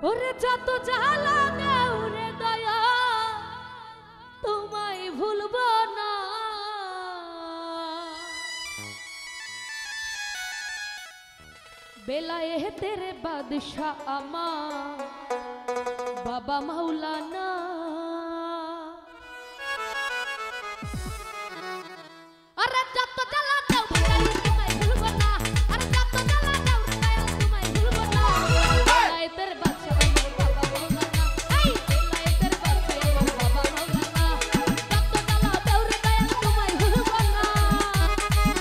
ওরে যত জ্বালা দাও রে দয়া তোমায় ভুলব না বেলায়ে তেরে বাদশাহ আমার বাবা মাওলানা আরে যত জ্বালা দাও তোমায় ভুলব না আরে যত জ্বালা দাও তোমায় ভুলব না বেলায়ে তেরে বাদশাহ আমার বাবা মাওলানা এই বেলায়ে তেরে বাদশাহ আমার বাবা মাওলানা যত জ্বালা দাও তোমায় ভুলব না আরে যত জ্বালা দাও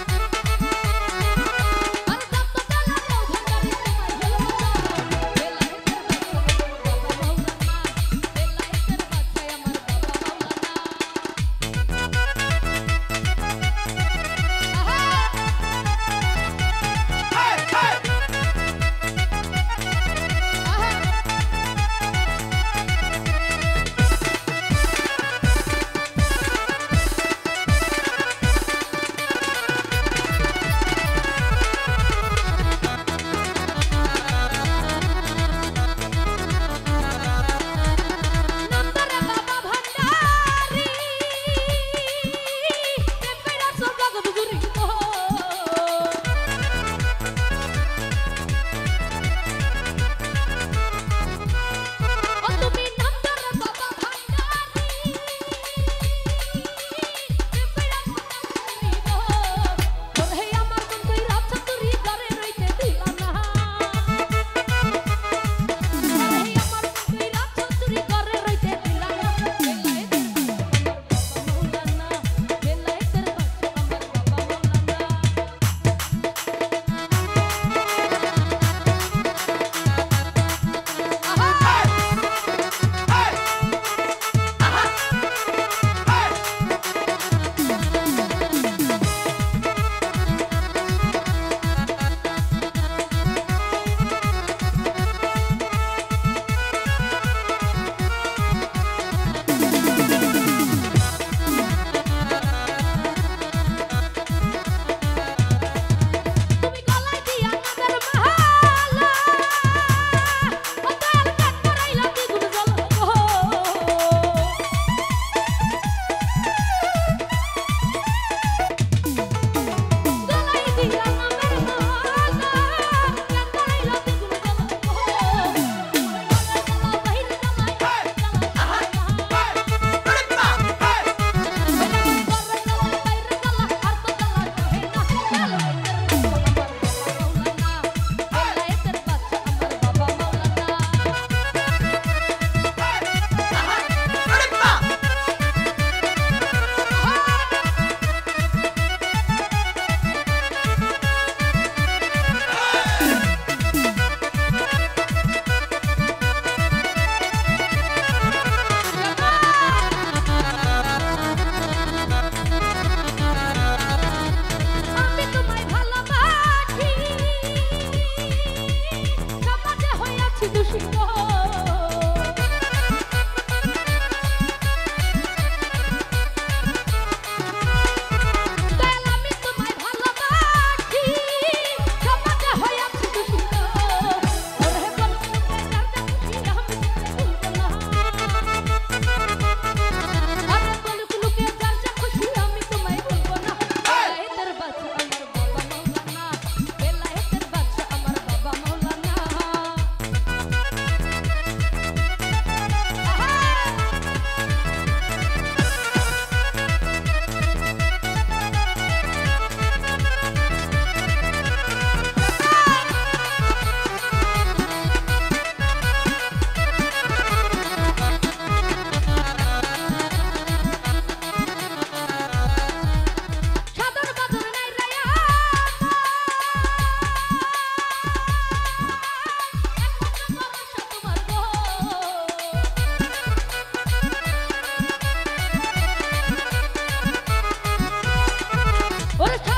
তোমায় ভুলব না বেলায়ে তেরে বাদশাহ আমার বাবা মাওলানা বেলায়ে তেরে বাদশাহ আমার বাবা মাওলানা ওরে